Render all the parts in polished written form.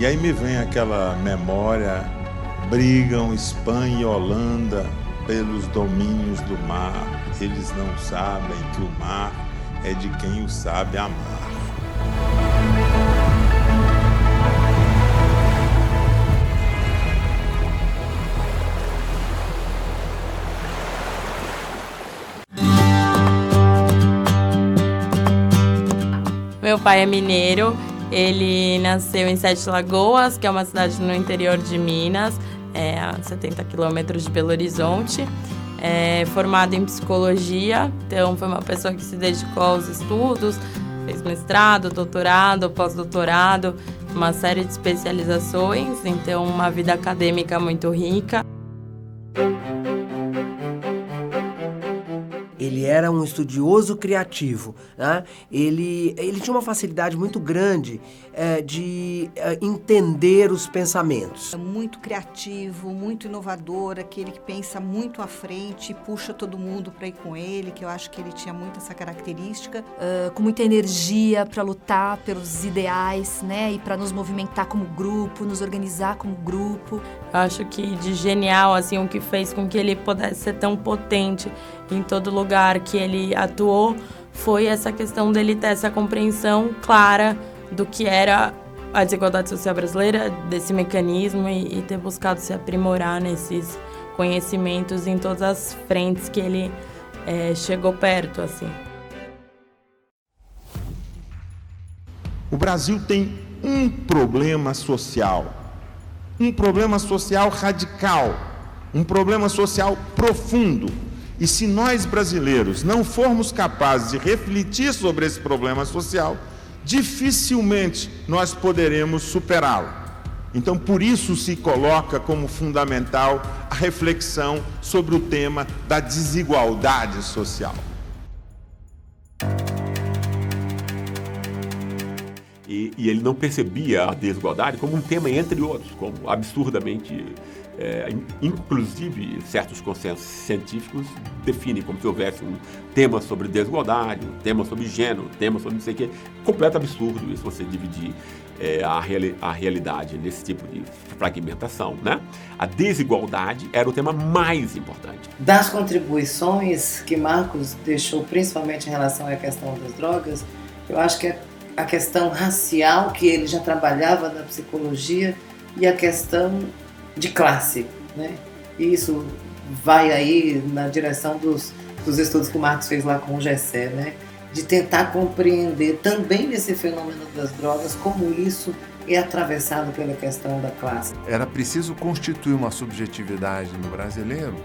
E aí me vem aquela memória, brigam Espanha e Holanda pelos domínios do mar. Eles não sabem que o mar é de quem o sabe amar. Meu pai é mineiro, ele nasceu em Sete Lagoas, que é uma cidade no interior de Minas, a 70 quilômetros de Belo Horizonte. É formado em psicologia, então foi uma pessoa que se dedicou aos estudos, fez mestrado, doutorado, pós-doutorado, uma série de especializações, então uma vida acadêmica muito rica. Ele era um estudioso criativo, né? Ele tinha uma facilidade muito grande de entender os pensamentos. Muito criativo, muito inovador, aquele que pensa muito à frente, puxa todo mundo para ir com ele, que eu acho que ele tinha muito essa característica. Com muita energia para lutar pelos ideais, né? E para nos movimentar como grupo, nos organizar como grupo. Eu acho que de genial, assim, o que fez com que ele pudesse ser tão potente em todo lugar que ele atuou foi essa questão dele ter essa compreensão clara do que era a desigualdade social brasileira, desse mecanismo e ter buscado se aprimorar nesses conhecimentos em todas as frentes que ele chegou perto, assim. O Brasil tem um problema social radical, um problema social profundo. E se nós brasileiros não formos capazes de refletir sobre esse problema social, dificilmente nós poderemos superá-lo. Então, por isso se coloca como fundamental a reflexão sobre o tema da desigualdade social. E ele não percebia a desigualdade como um tema entre outros, como absurdamente... inclusive, certos consensos científicos definem como se houvesse um tema sobre desigualdade, um tema sobre gênero, um tema sobre não sei o quê. Completo absurdo isso, você dividir a realidade nesse tipo de fragmentação, né? A desigualdade era o tema mais importante. Das contribuições que Marcos deixou, principalmente em relação à questão das drogas, eu acho que a questão racial, que ele já trabalhava na psicologia, e a questão de classe, né? E isso vai aí na direção dos estudos que o Marcos fez lá com o Gessé, né? De tentar compreender também nesse fenômeno das drogas como isso é atravessado pela questão da classe. Era preciso constituir uma subjetividade no brasileiro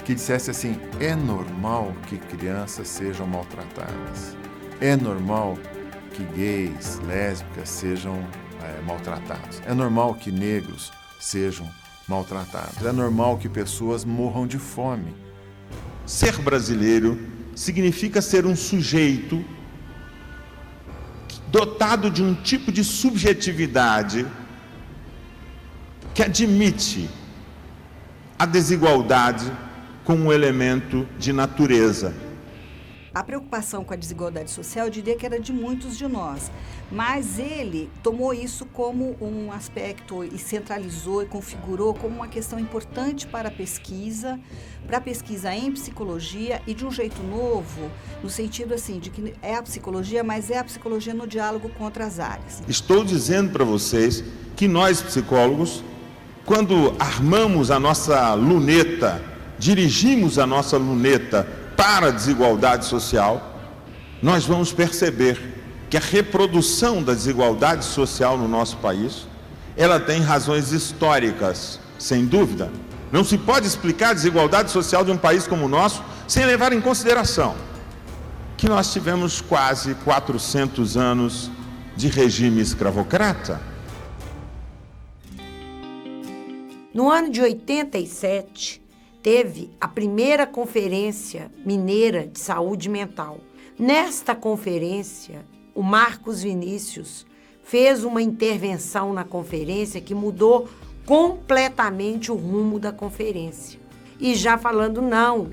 que dissesse assim: é normal que crianças sejam maltratadas, é normal que gays, lésbicas sejam maltratados, é normal que negros sejam maltratados. É normal que pessoas morram de fome. Ser brasileiro significa ser um sujeito dotado de um tipo de subjetividade que admite a desigualdade como um elemento de natureza. A preocupação com a desigualdade social, eu diria que era de muitos de nós, mas ele tomou isso como um aspecto e centralizou e configurou como uma questão importante para a pesquisa em psicologia e de um jeito novo, no sentido assim, de que é a psicologia, mas é a psicologia no diálogo com outras áreas. Estou dizendo para vocês que nós, psicólogos, quando armamos a nossa luneta, dirigimos a nossa luneta para a desigualdade social, nós vamos perceber que a reprodução da desigualdade social no nosso país, ela tem razões históricas, sem dúvida. Não se pode explicar a desigualdade social de um país como o nosso sem levar em consideração que nós tivemos quase 400 anos de regime escravocrata. No ano de 87, teve a primeira Conferência Mineira de Saúde Mental. Nesta conferência, o Marcos Vinícius fez uma intervenção na conferência que mudou completamente o rumo da conferência. E já falando, não,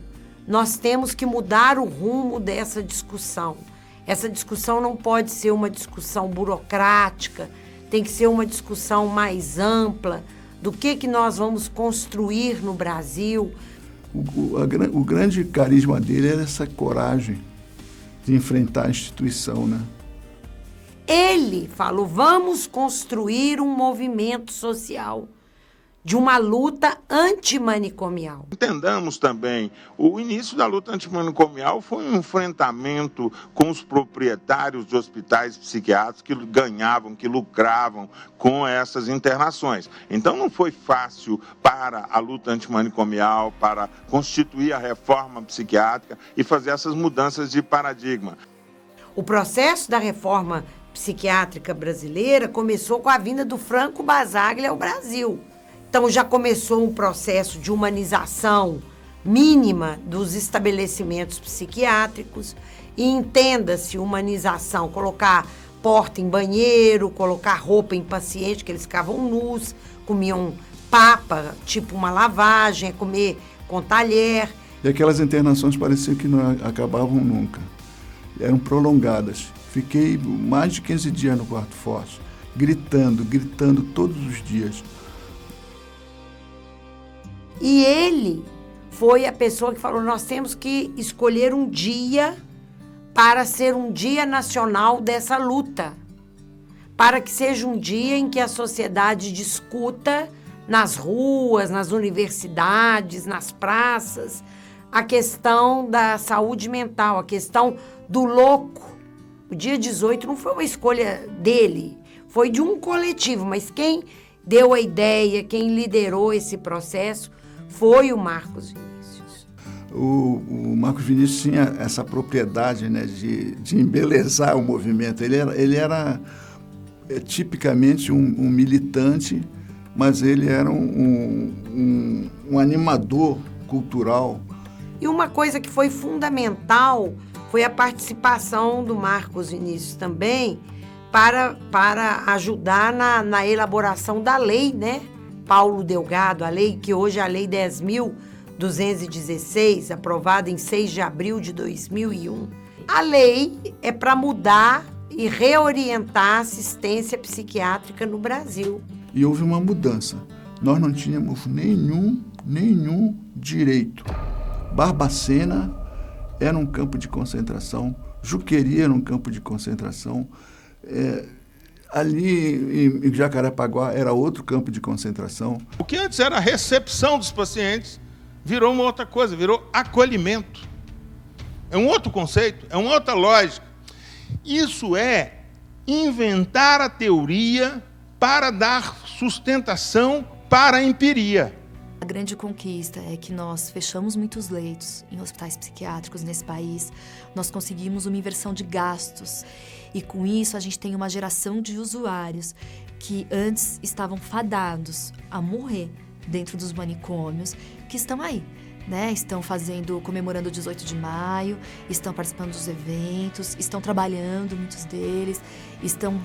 nós temos que mudar o rumo dessa discussão. Essa discussão não pode ser uma discussão burocrática, tem que ser uma discussão mais ampla do que nós vamos construir no Brasil. O grande carisma dele era essa coragem de enfrentar a instituição, né? Ele falou, vamos construir um movimento social de uma luta antimanicomial. Entendamos também, o início da luta antimanicomial foi um enfrentamento com os proprietários de hospitais psiquiátricos que ganhavam, que lucravam com essas internações. Então não foi fácil para a luta antimanicomial, para constituir a reforma psiquiátrica e fazer essas mudanças de paradigma. O processo da reforma psiquiátrica brasileira começou com a vinda do Franco Basaglia ao Brasil. Então já começou um processo de humanização mínima dos estabelecimentos psiquiátricos e entenda-se humanização, colocar porta em banheiro, colocar roupa em paciente, que eles ficavam nus, comiam papa, tipo uma lavagem, comer com talher. E aquelas internações pareciam que não acabavam nunca, eram prolongadas. Fiquei mais de 15 dias no quarto forte, gritando todos os dias. E ele foi a pessoa que falou, nós temos que escolher um dia para ser um dia nacional dessa luta, para que seja um dia em que a sociedade discuta nas ruas, nas universidades, nas praças, a questão da saúde mental, a questão do louco. O dia 18 não foi uma escolha dele, foi de um coletivo, mas quem deu a ideia, quem liderou esse processo foi o Marcos Vinícius. O Marcos Vinícius tinha essa propriedade, né, de embelezar o movimento. Ele era tipicamente um militante, mas ele era um animador cultural. E uma coisa que foi fundamental foi a participação do Marcos Vinícius também para ajudar na elaboração da lei, né? Paulo Delgado, a lei que hoje é a Lei 10.216, aprovada em 6 de abril de 2001. A lei é para mudar e reorientar a assistência psiquiátrica no Brasil. E houve uma mudança. Nós não tínhamos nenhum direito. Barbacena era um campo de concentração, Juqueri era um campo de concentração, ali em Jacarepaguá era outro campo de concentração. O que antes era a recepção dos pacientes virou uma outra coisa, virou acolhimento. É um outro conceito, é uma outra lógica. Isso é inventar a teoria para dar sustentação para a empiria. A grande conquista é que nós fechamos muitos leitos em hospitais psiquiátricos nesse país, nós conseguimos uma inversão de gastos e com isso a gente tem uma geração de usuários que antes estavam fadados a morrer dentro dos manicômios, que estão aí, né? Estão comemorando o 18 de maio, estão participando dos eventos, estão trabalhando, muitos deles, estão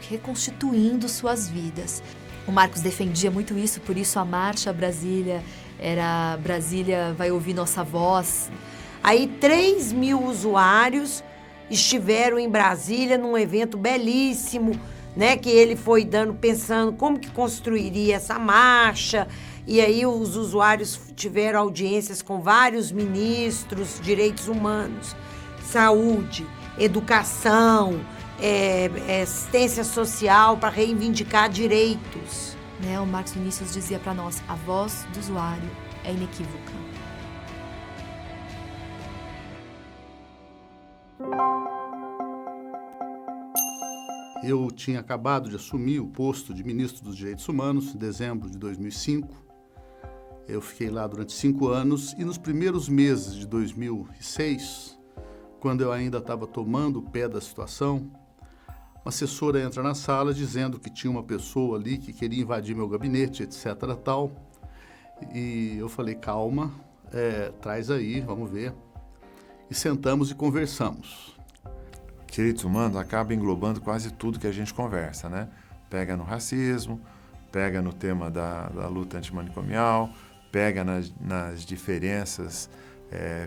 reconstituindo suas vidas. O Marcos defendia muito isso, por isso a marcha Brasília era Brasília vai ouvir nossa voz. Aí 3.000 usuários estiveram em Brasília num evento belíssimo, né, que ele foi pensando como que construiria essa marcha. E aí os usuários tiveram audiências com vários ministros, direitos humanos, saúde, educação, assistência social para reivindicar direitos. Né, o Marcos Vinícius dizia para nós, a voz do usuário é inequívoca. Eu tinha acabado de assumir o posto de ministro dos Direitos Humanos em dezembro de 2005. Eu fiquei lá durante 5 anos e nos primeiros meses de 2006, quando eu ainda estava tomando o pé da situação, uma assessora entra na sala dizendo que tinha uma pessoa ali que queria invadir meu gabinete, etc. tal. E eu falei, calma, traz aí, vamos ver. E sentamos e conversamos. Direitos humanos acaba englobando quase tudo que a gente conversa, né? Pega no racismo, pega no tema da luta antimanicomial, pega nas diferenças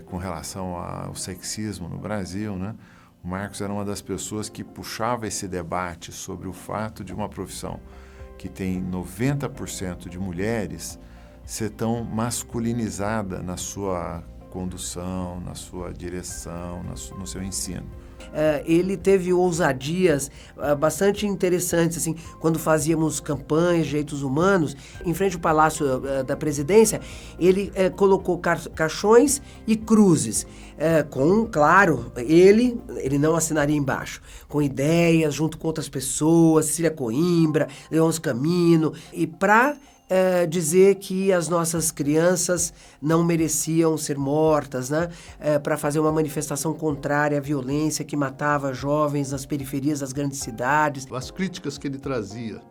com relação ao sexismo no Brasil, né? O Marcos era uma das pessoas que puxava esse debate sobre o fato de uma profissão que tem 90% de mulheres ser tão masculinizada na sua condução, na sua direção, no seu ensino. Ele teve ousadias bastante interessantes, assim, quando fazíamos campanhas de direitos humanos, em frente ao Palácio da Presidência, ele colocou caixões e cruzes, com, claro, ele não assinaria embaixo, com ideias, junto com outras pessoas, Cecília Coimbra, Leôncio Camino, e para dizer que as nossas crianças não mereciam ser mortas, né? Para fazer uma manifestação contrária à violência que matava jovens nas periferias das grandes cidades. As críticas que ele trazia,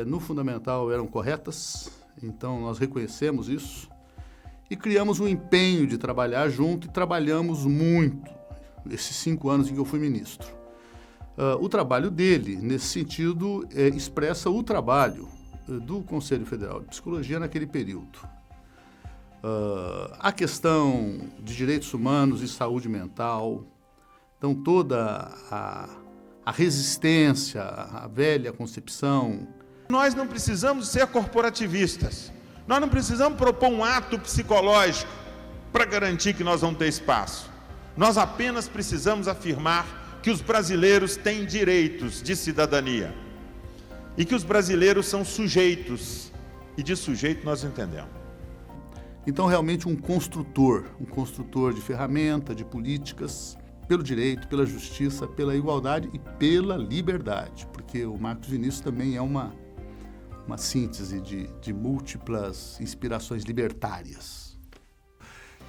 no fundamental, eram corretas, então nós reconhecemos isso e criamos um empenho de trabalhar junto e trabalhamos muito esses 5 anos em que eu fui ministro. O trabalho dele, nesse sentido, expressa o trabalho do Conselho Federal de Psicologia naquele período. A questão de direitos humanos e saúde mental, então toda a resistência à velha concepção. Nós não precisamos ser corporativistas, nós não precisamos propor um ato psicológico para garantir que nós vamos ter espaço. Nós apenas precisamos afirmar que os brasileiros têm direitos de cidadania. E que os brasileiros são sujeitos, e de sujeito nós entendemos. Então, realmente, um construtor de ferramenta, de políticas, pelo direito, pela justiça, pela igualdade e pela liberdade, porque o Marcos Vinícius também é uma síntese de múltiplas inspirações libertárias.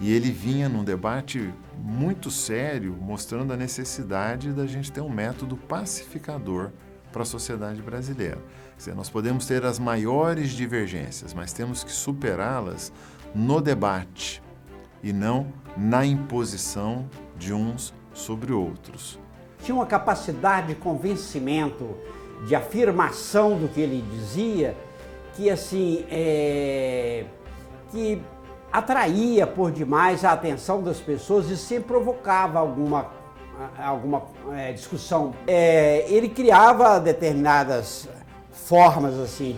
E ele vinha num debate muito sério, mostrando a necessidade da gente ter um método pacificador para a sociedade brasileira. Quer dizer, nós podemos ter as maiores divergências, mas temos que superá-las no debate e não na imposição de uns sobre outros. Tinha uma capacidade de convencimento, de afirmação do que ele dizia, que assim, que atraía por demais a atenção das pessoas e sempre provocava alguma discussão. Ele criava determinadas formas assim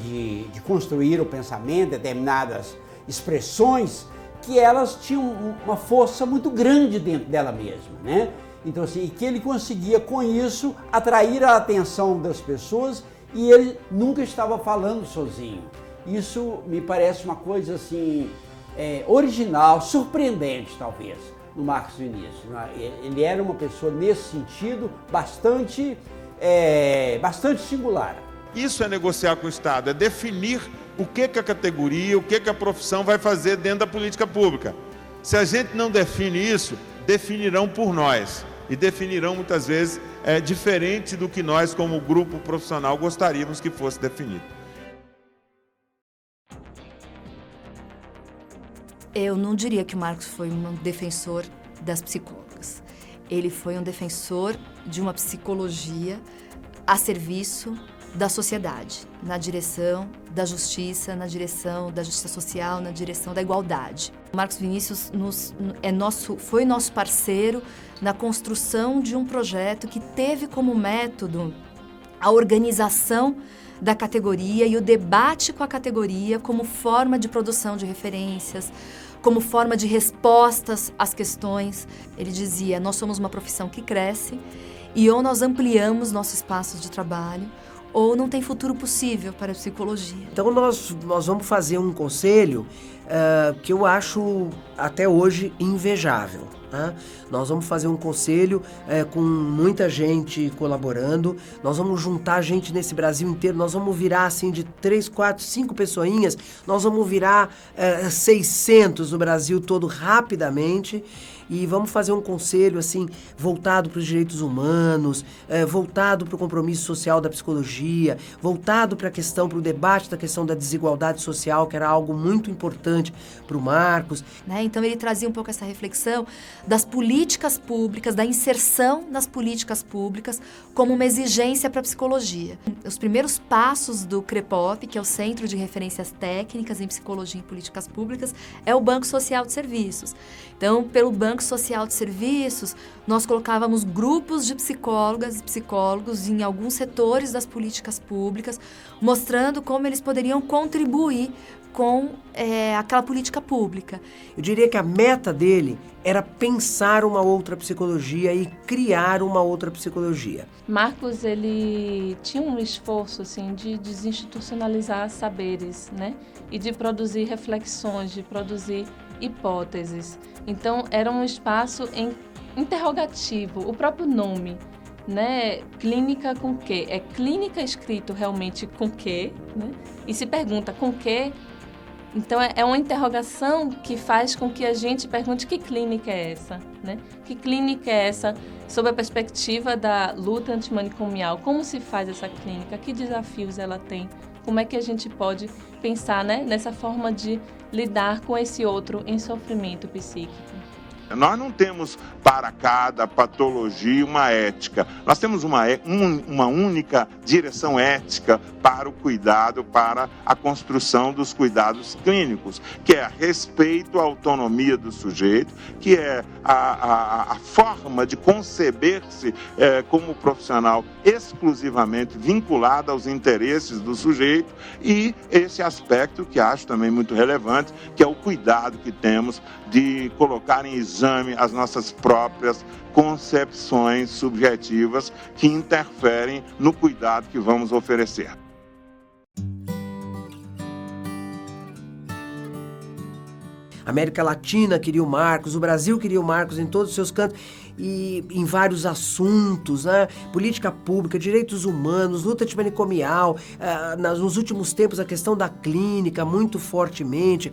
de construir o pensamento, determinadas expressões que elas tinham uma força muito grande dentro dela mesma, né? Então assim, e que ele conseguia com isso atrair a atenção das pessoas e ele nunca estava falando sozinho. Isso me parece uma coisa assim original, surpreendente talvez, no Marcos Vinícius. Ele era uma pessoa, nesse sentido, bastante singular. Isso é negociar com o Estado, é definir o que a categoria, o que a profissão vai fazer dentro da política pública. Se a gente não define isso, definirão por nós. E definirão, muitas vezes, diferente do que nós, como grupo profissional, gostaríamos que fosse definido. Eu não diria que o Marcos foi um defensor das psicólogas. Ele foi um defensor de uma psicologia a serviço da sociedade, na direção da justiça, na direção da justiça social, na direção da igualdade. O Marcos Vinícius foi nosso parceiro na construção de um projeto que teve como método a organização da categoria e o debate com a categoria como forma de produção de referências, como forma de respostas às questões. Ele dizia, nós somos uma profissão que cresce e ou nós ampliamos nossos espaços de trabalho ou não tem futuro possível para a psicologia. Então nós vamos fazer um conselho que eu acho até hoje invejável. Tá? Nós vamos fazer um conselho com muita gente colaborando, nós vamos juntar gente nesse Brasil inteiro, nós vamos virar assim de 3, 4, 5 pessoinhas, nós vamos virar 600 no Brasil todo rapidamente e vamos fazer um conselho assim voltado para os direitos humanos, voltado para o compromisso social da psicologia, voltado para o debate da questão da desigualdade social, que era algo muito importante para o Marcos. Então ele trazia um pouco essa reflexão das políticas públicas, da inserção nas políticas públicas como uma exigência para a psicologia. Os primeiros passos do CREPOP, que é o Centro de Referências Técnicas em Psicologia e Políticas Públicas, é o Banco Social de Serviços. Então, pelo Banco Social de Serviços, nós colocávamos grupos de psicólogas e psicólogos em alguns setores das políticas públicas, mostrando como eles poderiam contribuir com aquela política pública. Eu diria que a meta dele era pensar uma outra psicologia e criar uma outra psicologia. Marcos, ele tinha um esforço assim, de desinstitucionalizar saberes, né? E de produzir reflexões, de produzir hipóteses. Então, era um espaço interrogativo, o próprio nome, né? Clínica com quê? É clínica escrito realmente com quê, né? E se pergunta com quê? Então, é uma interrogação que faz com que a gente pergunte que clínica é essa, né? Que clínica é essa sob a perspectiva da luta antimanicomial? Como se faz essa clínica? Que desafios ela tem? Como é que a gente pode pensar, né, nessa forma de lidar com esse outro em sofrimento psíquico? Nós não temos para cada patologia uma ética. Nós temos uma única direção ética para o cuidado, para a construção dos cuidados clínicos, que é respeito à autonomia do sujeito, que é a forma de conceber-se como profissional exclusivamente vinculado aos interesses do sujeito, e esse aspecto que acho também muito relevante, que é o cuidado que temos de colocar em exame as nossas próprias concepções subjetivas que interferem no cuidado que vamos oferecer. A América Latina queria o Marcos, o Brasil queria o Marcos em todos os seus cantos e em vários assuntos, né? Política pública, direitos humanos, luta antimanicomial, nos últimos tempos a questão da clínica muito fortemente,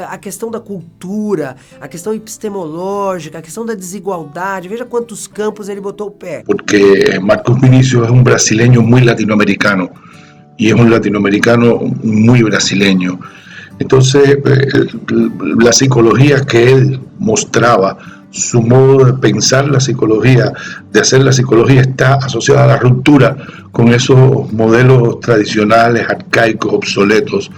a questão da cultura, a questão epistemológica, a questão da desigualdade. Veja quantos campos ele botou o pé. Porque Marcos Vinicius é um brasileño muito latino-americano e é um latino-americano muito brasileño. Entonces, la psicología que él mostraba, su modo de pensar la psicología, de hacer la psicología, está asociada a la ruptura con esos modelos tradicionales, arcaicos, obsoletos,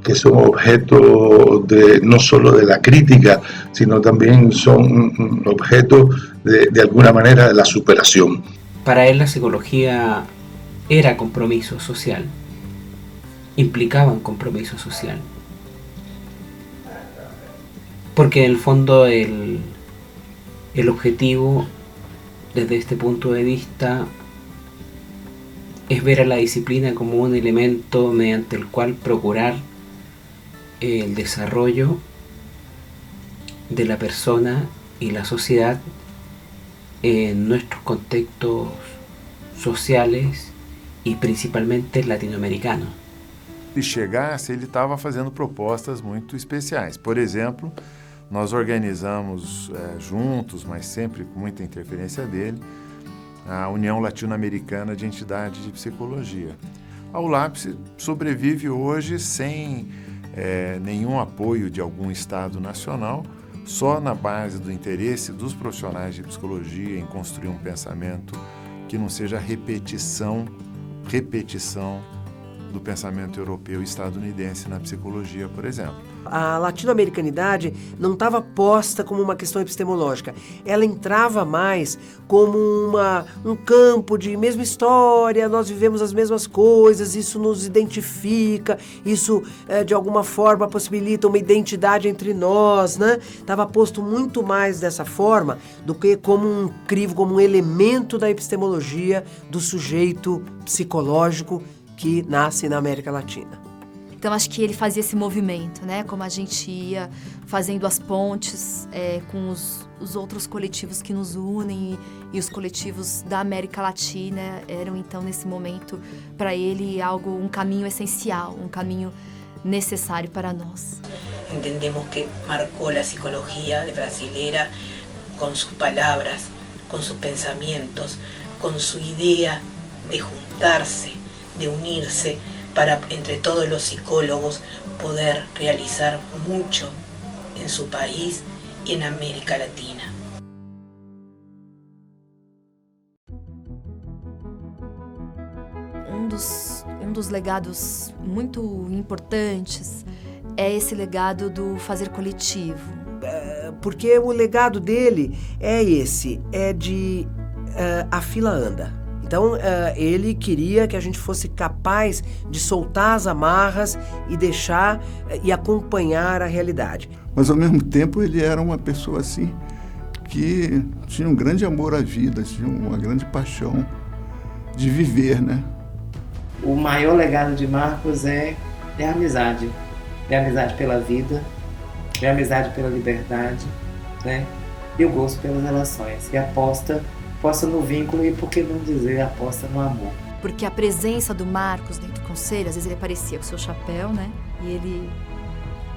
que son objeto no solo de la crítica, sino también son objeto de alguna manera de la superación. Para él la psicología era compromiso social, implicaba un compromiso social. Porque en el fondo el objetivo desde este punto de vista es ver a la disciplina como un elemento mediante el cual procurar el desarrollo de la persona y la sociedad en nuestros contextos sociales y principalmente latino-americanos. Se chegasse, ele estava fazendo propostas muito especiais. Por exemplo, nós organizamos juntos, mas sempre com muita interferência dele, a União Latino-Americana de Entidades de Psicologia. A ULAPS sobrevive hoje sem nenhum apoio de algum Estado nacional, só na base do interesse dos profissionais de psicologia em construir um pensamento que não seja repetição do pensamento europeu e estadunidense na psicologia, por exemplo. A latino-americanidade não estava posta como uma questão epistemológica. Ela entrava mais como um campo de mesma história, nós vivemos as mesmas coisas, isso nos identifica, isso de alguma forma possibilita uma identidade entre nós, né? Estava posto muito mais dessa forma do que como um crivo, como um elemento da epistemologia do sujeito psicológico que nasce na América Latina. Então, acho que ele fazia esse movimento, né? Como a gente ia fazendo as pontes com os outros coletivos que nos unem e os coletivos da América Latina eram, então, nesse momento, para ele, um caminho essencial, um caminho necessário para nós. Entendemos que marcou a psicologia brasileira com suas palavras, com seus pensamentos, com sua ideia de juntar-se, de unirse para entre todos los psicólogos poder realizar mucho en su país y en América Latina. um dos legados muito importantes é esse legado do fazer coletivo. Porque o legado dele é esse, é de a fila anda. Então, ele queria que a gente fosse capaz de soltar as amarras e deixar e acompanhar a realidade. Mas, ao mesmo tempo, ele era uma pessoa assim que tinha um grande amor à vida, tinha uma grande paixão de viver, né? O maior legado de Marcos é a amizade. É a amizade pela vida, é a amizade pela liberdade, né? E o gosto pelas relações. E aposta no vínculo e, por que não dizer, aposta no amor. Porque a presença do Marcos dentro do conselho, às vezes ele aparecia com o seu chapéu, né? E ele...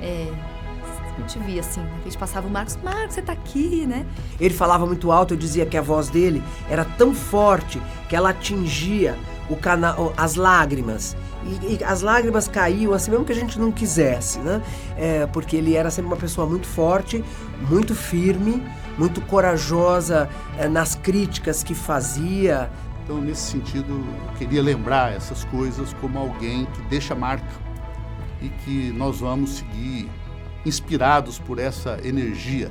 a gente via assim, a gente passava o Marcos, você tá aqui, né? Ele falava muito alto, eu dizia que a voz dele era tão forte que ela atingia as lágrimas. E as lágrimas caíam assim, mesmo que a gente não quisesse, né? Porque ele era sempre uma pessoa muito forte, muito firme, muito corajosa nas críticas que fazia. Então, nesse sentido, eu queria lembrar essas coisas como alguém que deixa marca e que nós vamos seguir inspirados por essa energia.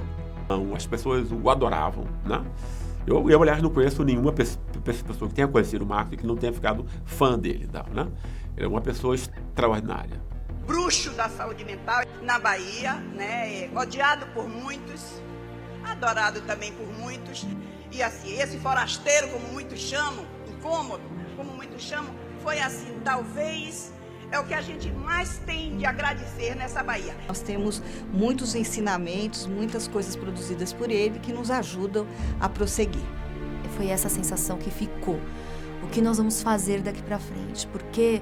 As pessoas o adoravam, né? Eu aliás, não conheço nenhuma pessoa que tenha conhecido o Marcos e que não tenha ficado fã dele, né? Ele é uma pessoa extraordinária. Bruxo da saúde mental na Bahia, né? Odiado por muitos, adorado também por muitos. E assim, esse forasteiro, como muitos chamam, incômodo, como muitos chamam, foi assim, talvez é o que a gente mais tem de agradecer nessa Bahia. Nós temos muitos ensinamentos, muitas coisas produzidas por ele que nos ajudam a prosseguir. Foi essa sensação que ficou. O que nós vamos fazer daqui para frente? Porque,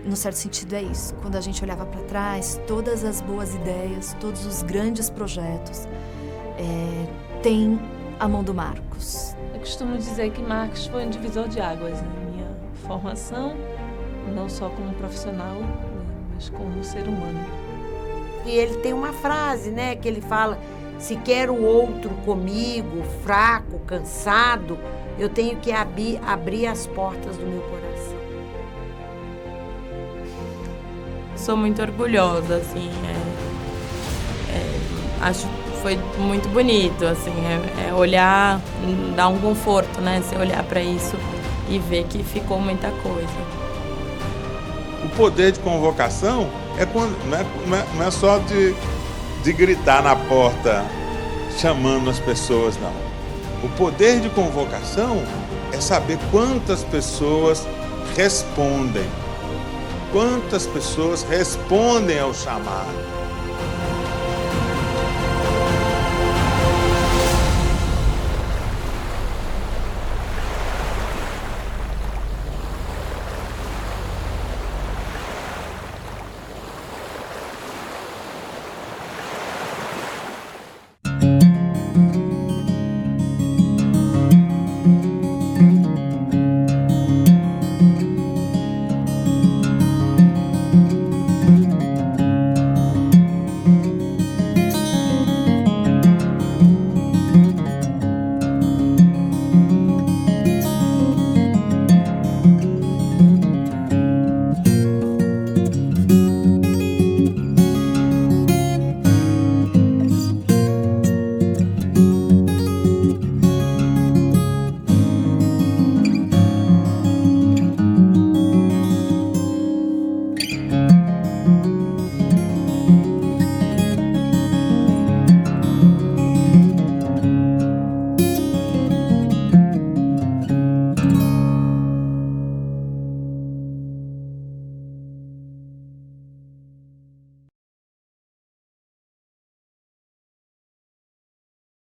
no certo sentido, é isso. Quando a gente olhava para trás, todas as boas ideias, todos os grandes projetos têm a mão do Marcos. Eu costumo dizer que Marcos foi um divisor de águas na minha formação, não só como profissional, mas como ser humano. E ele tem uma frase, né, que ele fala: se quero o outro comigo, fraco, cansado, eu tenho que abrir as portas do meu coração. Sou muito orgulhosa, assim, acho que foi muito bonito, assim, olhar, dar um conforto, né, você olhar para isso e ver que ficou muita coisa. O poder de convocação não é só de gritar na porta chamando as pessoas, não. O poder de convocação é saber quantas pessoas respondem. Quantas pessoas respondem ao chamado.